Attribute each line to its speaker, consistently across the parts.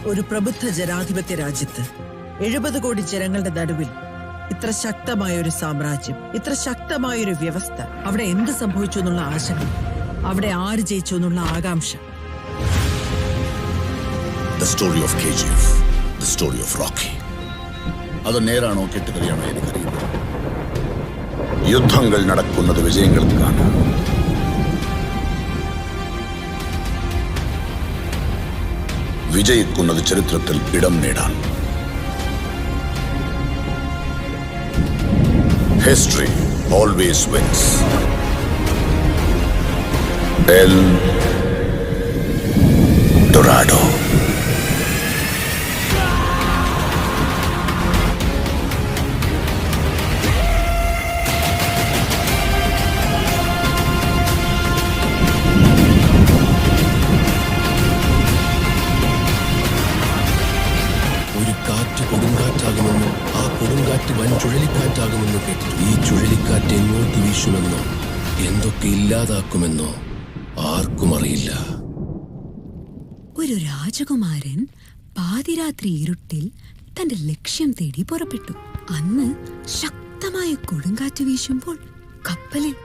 Speaker 1: ഒരു പ്രബുദ്ധ ജനാധിപത്യ രാജ്യത്ത് 70 കോടി ജനങ്ങളുടെ നടുവിൽ ഇത്ര ശക്തമായ ഒരു സാമ്രാജ്യം, ഇത്ര ശക്തമായ ഒരു വ്യവസ്ഥ, അവിടെ എന്ത് സംഭവിച്ചു എന്നുള്ള ആശങ്ക, അവിടെ ആര് ജയിച്ചു എന്നുള്ള ആകാംക്ഷ.
Speaker 2: The story of KGF, the story of Rocky. അത് നേരാണോ കെട്ടുകറിയാണോ എനിക്കറിയില്ല. യുദ്ധങ്ങൾ നടക്കുന്നത് വിജയങ്ങൾക്കാണ്. വിജയിക്കുന്നത് ചരിത്രത്തിൽ ഇടം നേടാൻ. History always wins. El Dorado.
Speaker 3: കൊടുങ്കാറ്റാകുമെന്നും ആ കൊടുങ്കാറ്റ് വൻ ചുഴലിക്കാറ്റാകുമെന്ന് കേട്ടു. ഈ ചുഴലിക്കാറ്റ് എങ്ങോട്ട് വീശുമെന്നോ എന്തൊക്കെ ഇല്ലാതാക്കുമെന്നോ ആർക്കും അറിയില്ല.
Speaker 4: ഒരു രാജകുമാരൻ പാതിരാത്രി ഇരുട്ടിൽ തന്റെ ലക്ഷ്യം തേടി പുറപ്പെട്ടു. അന്ന് ശക്തമായ കൊടുങ്കാറ്റ് വീശുമ്പോൾ കപ്പലിൽ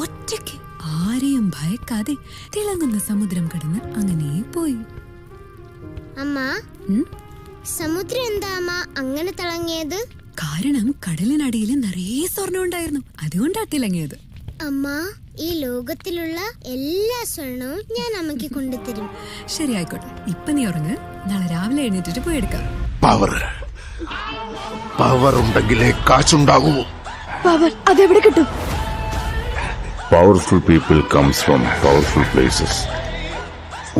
Speaker 4: ഒറ്റയ്ക്ക് ആരെയും ഭയക്കാതെ തിളങ്ങുന്ന സമുദ്രം കടന്ന് അങ്ങനെ പോയി.
Speaker 5: അമ്മ, സമുദ്രം എന്താ അങ്ങനെ തിളങ്ങിയത്?
Speaker 4: കാരണം കടലിനടിയിൽ നിറയെ സ്വർണം ഉണ്ടായിരുന്നു, അതുകൊണ്ടാ തിളങ്ങിയത്.
Speaker 5: അമ്മ, ഈ ലോകത്തിലുള്ള എല്ലാ സ്വർണവും ഞാൻ അമ്മയ്ക്ക് കൊണ്ടുതരും.
Speaker 4: ശരി, ആയിക്കോട്ടെ. ഇപ്പൊ നീ ഉറങ്ങ്, നാളെ രാവിലെ എഴുന്നേറ്റിട്ട് പോയി എടുക്കാം.
Speaker 2: പവർ ഉണ്ടെങ്കിലേ കാശുണ്ടാകൂ.
Speaker 4: പവർ അതെവിടെ കിട്ടും?
Speaker 6: Powerful people comes from powerful places.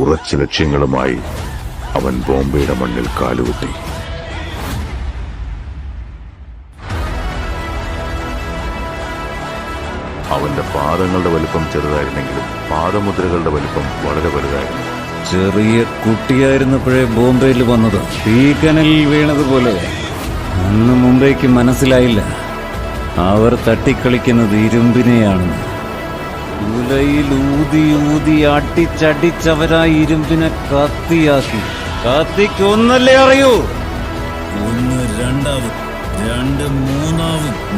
Speaker 6: ഉറച്ച ലക്ഷ്യങ്ങളുമായി അവൻ ബോംബെയുടെ മണ്ണിൽ കാലുകുത്തി. അവന്റെ പാദങ്ങളുടെ വലിപ്പം ചെറുതായിരുന്നെങ്കിലും പാദമുദ്രകളുടെ വലിപ്പം വളരെ വലുതായിരുന്നു.
Speaker 7: ചെറിയ കുട്ടിയായിരുന്നപ്പോഴേ ബോംബെയിൽ വന്നത്, തീക്കനലിൽ വീണതുപോലെ. അന്ന് മുംബൈക്ക് മനസ്സിലായില്ല അവർ തട്ടിക്കളിക്കുന്നത് ഇരുമ്പിനെയാണെന്ന്. ഉലയിൽ ഊതി ഊതി അടിച്ചടിച്ചവരാ ഇരുമ്പിനെ കത്തിയാക്കി. കത്തിക്കൊന്നല്ലേ അറിയൂ. 1 2 2 3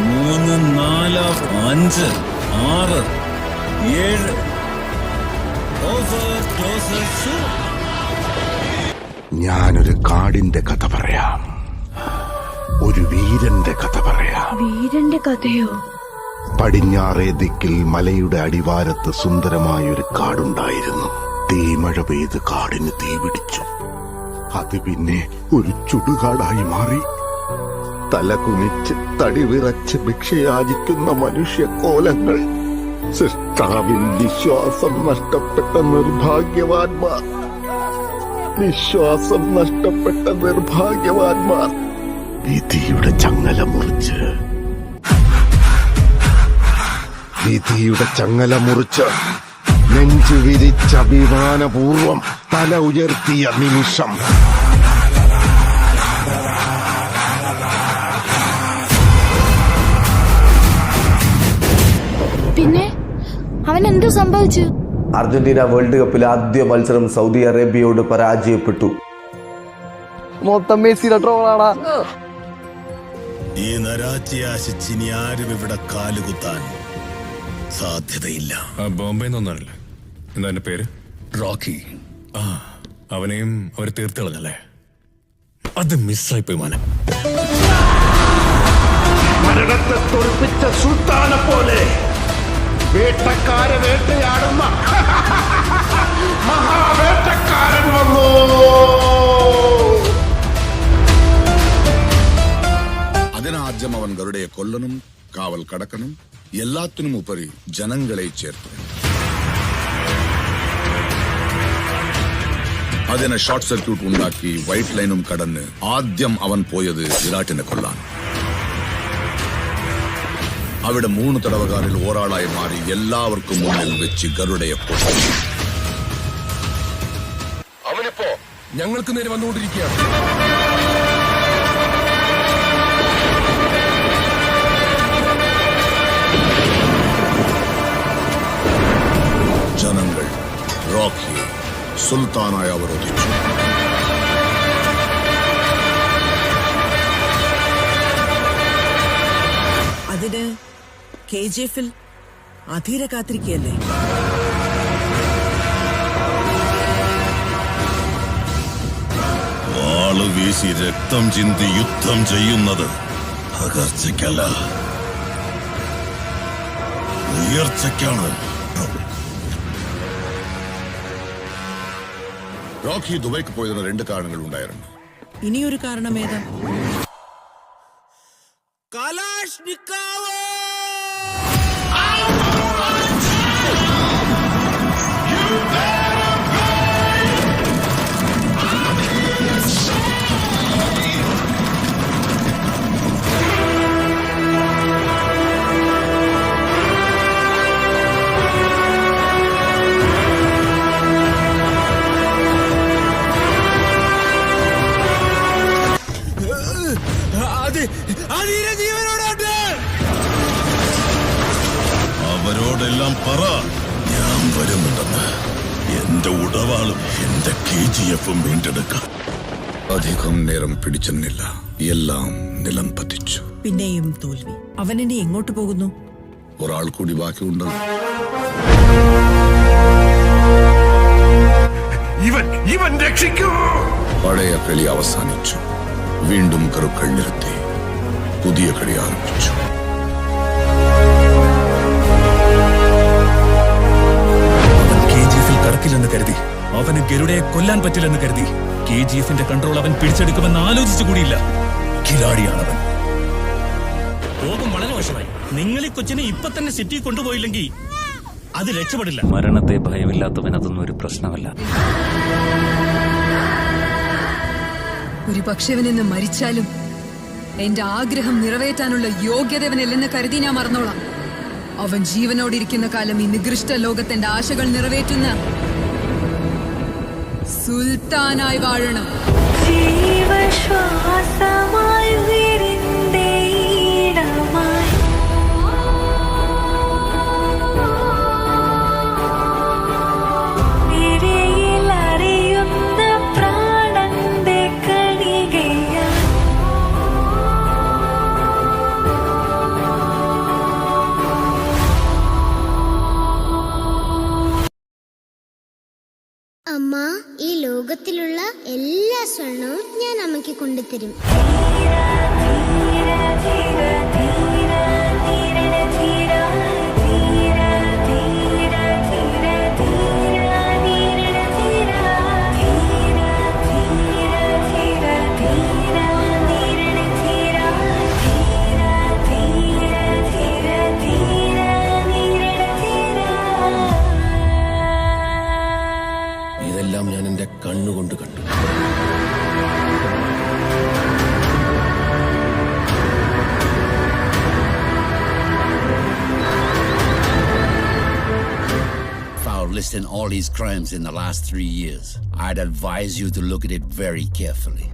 Speaker 7: 3 4 5 6 7.
Speaker 2: ഞാനൊരു കാടിന്റെ കഥ പറയാം, ഒരു വീരന്റെ കഥ പറയാം.
Speaker 4: വീരന്റെ കഥയോ?
Speaker 2: പടിഞ്ഞാറേ ദിക്കിൽ മലയുടെ അടിവാരത്ത് സുന്ദരമായൊരു കാടുണ്ടായിരുന്നു. തീമഴ പെയ്ത് കാടിന് തീ പിടിച്ചു. അത് പിന്നെ ഒരു ചുടുകാടായി മാറി. തല കുനിച്ച് തടി വിറച്ച് ഭിക്ഷയാചിക്കുന്ന മനുഷ്യക്കോലങ്ങൾ. സൃഷ്ടാവിൽ വിശ്വാസം നഷ്ടപ്പെട്ട നിർഭാഗ്യവാന്മാർ. വിശ്വാസം നഷ്ടപ്പെട്ട നിർഭാഗ്യവാന്മാർ വിധിയുടെ ചങ്ങല മുറിച്ച് നെഞ്ചു വിരിച്ച അഭിമാനപൂർവം തല ഉയർത്തിയ നിമിഷം
Speaker 8: പിന്നെ അവൻ എന്ത് സംഭവിച്ചു?
Speaker 9: അർജന്റീന വേൾഡ് കപ്പിൽ ആദ്യ മത്സരം സൗദി അറേബ്യയോട് പരാജയപ്പെട്ടു.
Speaker 10: മൊത്തം മെസ്സിയുടെ ട്രോളാണ്.
Speaker 2: ഈ നരാച്ചിയാശിച്ചിനി ആരും ഇവിടെ കാലുകുത്താൻ സാധ്യതയില്ല.
Speaker 3: ബോംബെ ഒന്നല്ല, എന്താ എന്റെ പേര്?
Speaker 2: റോക്കി.
Speaker 3: അവനെയും അവര് തീർത്തിളഞ്ഞല്ലേ? അത് മിസ്സായിപ്പോയി മോനെ.
Speaker 2: മരണത്തെ തോൽപ്പിച്ച സുൽത്താനെ പോലെ വേട്ടക്കാരെ വേട്ടയാടുന്ന മഹാവേട്ടക്കാരൻ വന്നു. അതിനാദ്യം അവൻ ഗരുഡയെ കൊല്ലണം, കാവൽ കടക്കണം, എല്ലാത്തിനും ഉപരി ജനങ്ങളെ ചേർത്തു. അതിനെ ഷോർട്ട് സർക്യൂട്ട് ഉണ്ടാക്കി വൈറ്റ് ലൈനും കടന്ന് ആദ്യം അവൻ പോയത് വിരാട്ടിനെ കൊല്ലാൻ. അവിടെ 3 തടവുകാരിൽ ഒരാളായി മാറി എല്ലാവർക്കും മുന്നിൽ വെച്ച് ഗരുഡയെ കൊന്നു.
Speaker 3: അവനിപ്പോ ഞങ്ങൾക്ക് നേരെ വന്നുകൊണ്ടിരിക്കുകയാണ്.
Speaker 2: ജനങ്ങൾ റോക്കിയെ സുൽത്താനായി അവരോധിച്ചു.
Speaker 1: അതിന് KGF ൽ അധീര കാത്തിരിക്കുകയല്ലേ?
Speaker 3: വാള് വീശി രക്തം ചിന്തി യുദ്ധം ചെയ്യുന്നത് തകർച്ചയ്ക്കല്ല, ഉയർച്ചയ്ക്കാണ്.
Speaker 2: റോക്കി ദുബൈക്ക് പോയതിന് 2 കാരണങ്ങൾ ഉണ്ടായിരുന്നു.
Speaker 1: ഇനിയൊരു കാരണം ഏതാ?
Speaker 3: അവരോടെല്ലാം പറ, ഞാൻ വരുന്നുണ്ടെന്ന്. എന്റെ ഉടവാളും എന്റെ KGF-ഉം വീണ്ടെടുക്കാം.
Speaker 2: അധികം നേരം പിടിച്ചെന്നില്ല, എല്ലാം നിലം പതിച്ചു.
Speaker 1: പിന്നെയും തോൽവി. അവനിനി എങ്ങോട്ട് പോകുന്നു?
Speaker 2: ഒരാൾ കൂടി ബാക്കിയുണ്ട്.
Speaker 3: ഇവൻ രക്ഷിക്കൂ.
Speaker 2: പഴയ കളി അവസാനിച്ചു. വീണ്ടും കരുക്കൾ നിരത്തി പുതിയ കളി ആരംഭിച്ചു.
Speaker 3: KGF-ൽ കടക്കില്ലെന്ന് കരുതി, അവന് ഗരുഡയെ കൊല്ലാൻ പറ്റില്ലെന്ന് കരുതി, KGF-ന്റെ കൺട്രോൾ അവൻ പിടിച്ചെടുക്കുമെന്ന് ആലോചിച്ചു കൂടിയില്ല. കിലാടിയാണവൻ.
Speaker 11: കോപം വളരെ മോശമായി. നിങ്ങൾ ഈ കൊച്ചിനെ ഇപ്പൊ തന്നെ സിറ്റി കൊണ്ടുപോയില്ലെങ്കിൽ അത് രക്ഷപ്പെടില്ല.
Speaker 7: മരണത്തെ ഭയമില്ലാത്തവൻ അതൊന്നും ഒരു പ്രശ്നമല്ല.
Speaker 4: ഒരു പക്ഷെ ഇവനെന്ന് മരിച്ചാലും എന്റെ ആഗ്രഹം നിറവേറ്റാനുള്ള യോഗ്യതവനില്ലെന്ന് കരുതി ഞാൻ മറന്നോളാം. അവൻ ജീവനോടിരിക്കുന്ന കാലം ഈ നികൃഷ്ട ലോകത്തിന്റെ ആശകൾ നിറവേറ്റുന്ന സുൽത്താനായി വാഴണം.
Speaker 8: ജീവശ്വാസമായി വിരിന്തേ ഇടമായി നിരയിൽ അറിയുന്ന പ്രാണന്റെ കണികയാ.
Speaker 5: അമ്മ, ഈ ലോകത്തിലുള്ള എല്ലാ സ്വർണവും ഞാൻ അമ്മയ്ക്ക് കൊണ്ടുതരും.
Speaker 3: ഇതെല്ലാം ഞാൻ എന്റെ കണ്ണുകൊണ്ട് കണ്ടു.
Speaker 11: List in all his crimes in the last 3 years. I'd advise you to look at it very carefully.